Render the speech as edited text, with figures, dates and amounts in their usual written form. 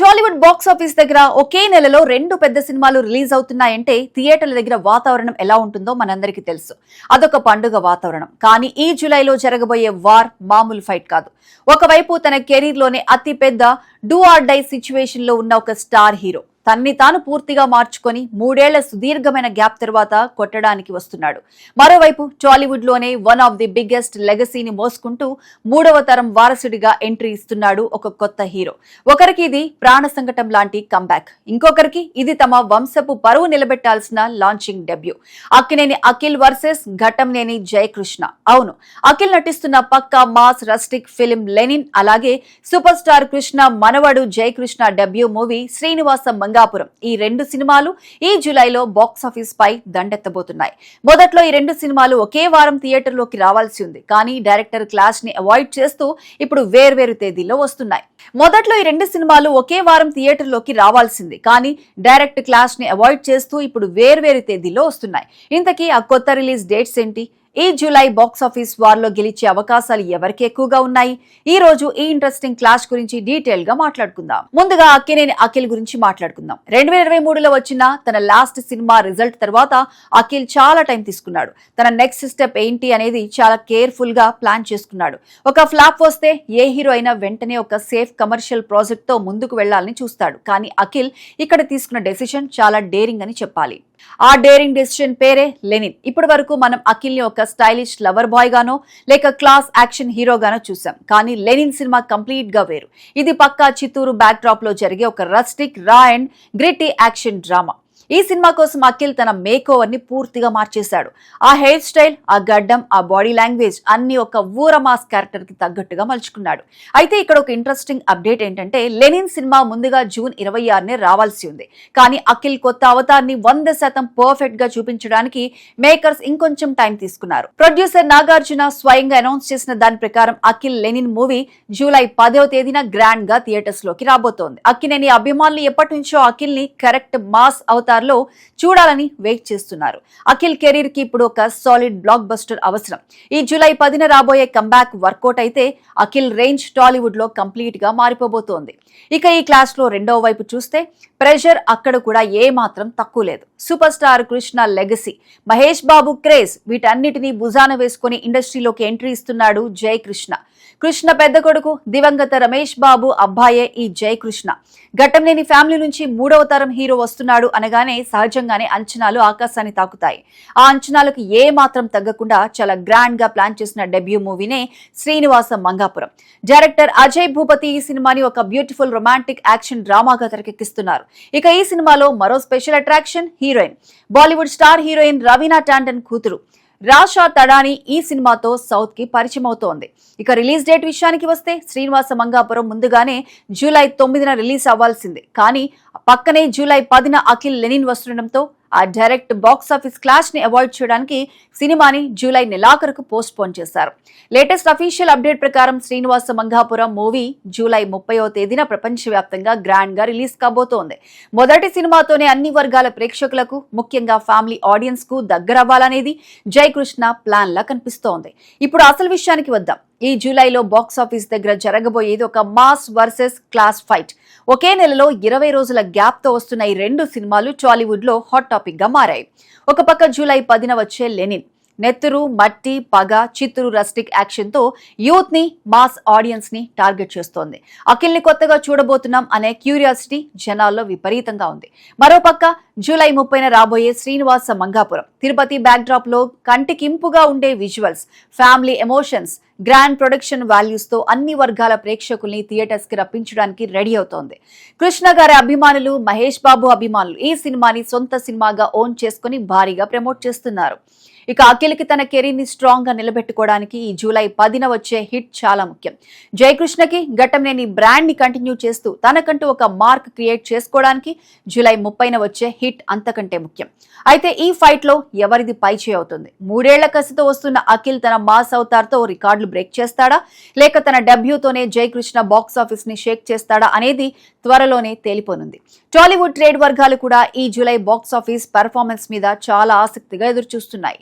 Tollywood box office దగ్గర ఒకే నెలలో రెండు పెద్ద సినిమాలు రిలీజ్ అవుతున్నాయంటే థియేటర్ల దగ్గర వాతావరణం ఎలా ఉంటుందో మనందరికీ తెలుసు. అదొక పండుగ వాతావరణం. కానీ ఈ జూలైలో జరగబోయే వార్ మామూలు ఫైట్ కాదు. ఒకవైపు తన కెరీర్ లోనే అతి పెద్ద డూ ఆర్ డై సిచ్యువేషన్ లో ఉన్న ఒక స్టార్ హీరో తన్ని తాను పూర్తిగా మార్చుకొని 3 ఏళ్ల సుదీర్ఘమైన గ్యాప్ తర్వాత కొట్టడానికి వస్తున్నాడు. మరోవైపు టాలీవుడ్ లోనే వన్ ఆఫ్ ది బిగ్గెస్ట్ లెగసీని మోసుకుంటూ 3వ తరం వారసుడిగా ఎంట్రీ ఇస్తున్నాడు ఒక కొత్త హీరో. ఒకరికి ఇది ప్రాణ సంకటం లాంటి కంబ్యాక్, ఇంకొకరికి ఇది తమ వంశపు పరువు నిలబెట్టాల్సిన launching debut. Akkineni Akhil versus Ghattamaneni Jayakrishna. అవును, అఖిల్ నటిస్తున్న పక్కా మాస్ రస్టిక్ ఫిలిం లెనిన్, అలాగే సూపర్ స్టార్ కృష్ణ మనవడు జయకృష్ణ డెబ్యూ మూవీ శ్రీనివాస మంగాపురం. ఈ రెండు సినిమాలు ఈ జూలైలో బాక్సాఫీస్ పై దండెత్తబోతున్నాయి. మొదట్లో ఈ రెండు సినిమాలు ఒకే వారం థియేటర్లోకి రావాల్సి ఉంది. కానీ డైరెక్టర్ క్లాష్ ని అవాయిడ్ చేస్తూ ఇప్పుడు వేర్వేరు తేదీల్లో వస్తున్నాయి. మొదట్లో ఈ రెండు సినిమాలు ఒకే వారం థియేటర్లోకి రావాల్సింది, కానీ డైరెక్ట్ క్లాష్ ని అవాయిడ్ చేస్తూ ఇప్పుడు వేర్వేరు తేదీల్లో వస్తున్నాయి. ఇంతకీ ఆ కొత్త రిలీజ్ డేట్స్ ఏంటి? ఈ జూలై బాక్సాఫీస్ వార్లో గెలిచే అవకాశాలు ఎవరికి ఎక్కువగా ఉన్నాయి? ఈ రోజు ఈ ఇంట్రెస్టింగ్ క్లాష్ గురించి డీటెయిల్ గా మాట్లాడుకుందాం. ముందుగా అక్కినేని అఖిల్ గురించి మాట్లాడుకుందాం. 2023లో వచ్చిన తన లాస్ట్ సినిమా రిజల్ట్ తర్వాత అఖిల్ చాలా టైం తీసుకున్నాడు. తన నెక్స్ట్ స్టెప్ ఏంటి అనేది చాలా కేర్ఫుల్ గా ప్లాన్ చేసుకున్నాడు. ఒక ఫ్లాప్ వస్తే ఏ హీరో అయినా వెంటనే ఒక సేఫ్ కమర్షియల్ ప్రాజెక్ట్ తో ముందుకు వెళ్లాలని చూస్తాడు. కానీ అఖిల్ ఇక్కడ తీసుకున్న డెసిషన్ చాలా డేరింగ్ అని చెప్పాలి. ఆ డేరింగ్ డెసిషన్ పేరే లెనిన్. ఇప్పటి వరకు మనం అఖిల్ ని ఒక స్టైలిష్ లవర్ బాయ్ గానో లేక క్లాస్ యాక్షన్ హీరోగానో చూసాం. కానీ లెనిన్ సినిమా కంప్లీట్ గా వేరు. ఇది పక్కా చిత్తూరు బ్యాక్ డ్రాప్ లో జరిగే ఒక రస్టిక్ రా అండ్ గ్రిటీ యాక్షన్ డ్రామా. ఈ సినిమా కోసం అఖిల్ తన మేక్ ఓవర్ ని పూర్తిగా మార్చేశాడు. ఆ హెయిర్ స్టైల్, ఆ గడ్డం, ఆ బాడీ లాంగ్వేజ్ అన్ని ఒక ఊర మాస్ క్యారెక్టర్ కి తగ్గట్టుగా మలుచుకున్నాడు. అయితే ఇక్కడ ఒక ఇంట్రెస్టింగ్ అప్డేట్ ఏంటంటే లెనిన్ సినిమా ముందుగా జూన్ 26నే రావాల్సి ఉంది. కానీ అఖిల్ కొత్త అవతార్ని 100% పర్ఫెక్ట్ గా చూపించడానికి మేకర్స్ ఇంకొంచెం టైం తీసుకున్నారు. ప్రొడ్యూసర్ నాగార్జున స్వయంగా అనౌన్స్ చేసిన దాని ప్రకారం అఖిల్ లెనిన్ మూవీ జూలై 10వ తేదీన గ్రాండ్ గా థియేటర్స్ లోకి రాబోతోంది. అక్కినేని అభిమానులు ఎప్పటి నుంచో అఖిల్ ని కరెక్ట్ మాస్ అవతార్ లో చూడాలని వెయిట్ చేస్తున్నారు. అఖిల్ కెరీర్ కి ఇప్పుడు ఒక సాలిడ్ బ్లాక్ బస్టర్ అవసరం. ఈ జూలై 10న రాబోయే కంబ్యాక్ వర్కౌట్ అయితే అఖిల్ రేంజ్ టాలీవుడ్ లో కంప్లీట్ గా మారిపోబోతోంది. ఇక ఈ క్లాస్ లో రెండవ వైపు చూస్తే ప్రెషర్ అక్కడ కూడా ఏ మాత్రం తక్కువ లేదు. Super star Krishna legacy, Mahesh Babu craze, వీటన్నిటినీ భుజాన వేసుకుని ఇండస్ట్రీలోకి ఎంట్రీ ఇస్తున్నాడు జయకృష్ణ. కృష్ణ పెద్ద కొడుకు దివంగత రమేష్ బాబు అబ్బాయే ఈ జయకృష్ణ. ఘట్టంనేని ఫ్యామిలీ నుంచి 3వ తరం హీరో వస్తున్నాడు అనగానే సహజంగానే అంచనాలు ఆకాశాన్ని తాకుతాయి. ఆ అంచనాలకు ఏ మాత్రం తగ్గకుండా చాలా గ్రాండ్ గా ప్లాన్ చేసిన డెబ్యూ మూవీనే శ్రీనివాస మంగాపురం. డైరెక్టర్ అజయ్ భూపతి ఈ సినిమాని ఒక బ్యూటిఫుల్ రొమాంటిక్ యాక్షన్ డ్రామాగా తెరకెక్కిస్తున్నారు. ఇక ఈ సినిమాలో మరో special attraction heroine. Bollywood star heroine Raveena Tandon కూతురు రాషా తడాని ఈ సినిమాతో సౌత్ కి పరిచయం అవుతోంది. ఇక రిలీజ్ డేట్ విషయానికి వస్తే శ్రీనివాస మంగాపురం ముందుగానే జూలై 9న రిలీజ్ అవ్వాల్సిందే. కానీ పక్కనే జూలై 10న అఖిల్ లెనిన్ వస్తుండటంతో ఆ డైరెక్ట్ బాక్సాఫీస్ క్లాష్ ని అవాయిడ్ చేయడానికి సినిమాని జూలై నెలాఖరుకు పోస్ట్ పోన్ చేశారు. లేటెస్ట్ అఫీషియల్ అప్డేట్ ప్రకారం శ్రీనివాస మంగాపురం మూవీ జూలై 30వ తేదీన ప్రపంచవ్యాప్తంగా గ్రాండ్ గా రిలీజ్ కాబోతోంది. మొదటి సినిమాతోనే అన్ని వర్గాల ప్రేక్షకులకు, ముఖ్యంగా ఫ్యామిలీ ఆడియన్స్ కు దగ్గరవ్వాలనేది జయకృష్ణ ప్లాన్ లా కనిపిస్తోంది. ఇప్పుడు అసలు విషయానికి వద్దాం. ఈ జూలైలో బాక్సాఫీస్ దగ్గర జరగబోయేది ఒక మాస్ వర్సెస్ క్లాస్ ఫైట్. ఒకే నెలలో 20 రోజుల గ్యాప్ తో వస్తున్న ఈ రెండు సినిమాలు టాలీవుడ్ లో హాట్ టాపిక్ గా మారాయి. ఒక పక్క జూలై 10న వచ్చే లెనిన్ నెత్తురు, మట్టి, పగ, చిత్తూరు రస్టిక్ యాక్షన్ తో యూత్ ని, మాస్ ఆడియన్స్ ని టార్గెట్ చేస్తోంది. అఖిల్ ని కొత్తగా చూడబోతున్నాం అనే క్యూరియాసిటీ జనాల్లో విపరీతంగా ఉంది. మరోపక్క జూలై 30న రాబోయే శ్రీనివాస మంగాపురం తిరుపతి బ్యాక్ డ్రాప్ లో కంటికింపుగా ఉండే visuals, family emotions, grand production values తో అన్ని వర్గాల ప్రేక్షకుల్ని థియేటర్స్ కి రప్పించడానికి రెడీ అవుతోంది. కృష్ణ గారి అభిమానులు, మహేష్ బాబు అభిమానులు ఈ సినిమాని సొంత సినిమాగా ఓన్ చేసుకుని భారీగా ప్రమోట్ చేస్తున్నారు. ఇక అఖిల్ కి తన కెరీర్ ని స్ట్రాంగ్ గా నిలబెట్టుకోవడానికి ఈ జూలై 10న వచ్చే హిట్ చాలా ముఖ్యం. జయకృష్ణకి ఘట్టంనేని బ్రాండ్ ని కంటిన్యూ చేస్తూ తనకంటూ ఒక మార్క్ క్రియేట్ చేసుకోవడానికి జూలై 30న వచ్చే హిట్ అంతకంటే ముఖ్యం. అయితే ఈ ఫైట్ లో ఎవరిది పై చేయి అవుతుంది? 3 ఏళ్ల కసితో వస్తున్న అఖిల్ తన మాస్ అవతార్ తో రికార్డులు బ్రేక్ చేస్తాడా, లేక తన డెబ్యూతోనే జయకృష్ణ బాక్స్ ఆఫీస్ ని షేక్ చేస్తాడా అనేది త్వరలోనే తేలిపోనుంది. టాలీవుడ్ ట్రేడ్ వర్గాలు కూడా ఈ జూలై బాక్స్ ఆఫీస్ పెర్ఫార్మెన్స్ మీద చాలా ఆసక్తిగా ఎదురుచూస్తున్నాయి.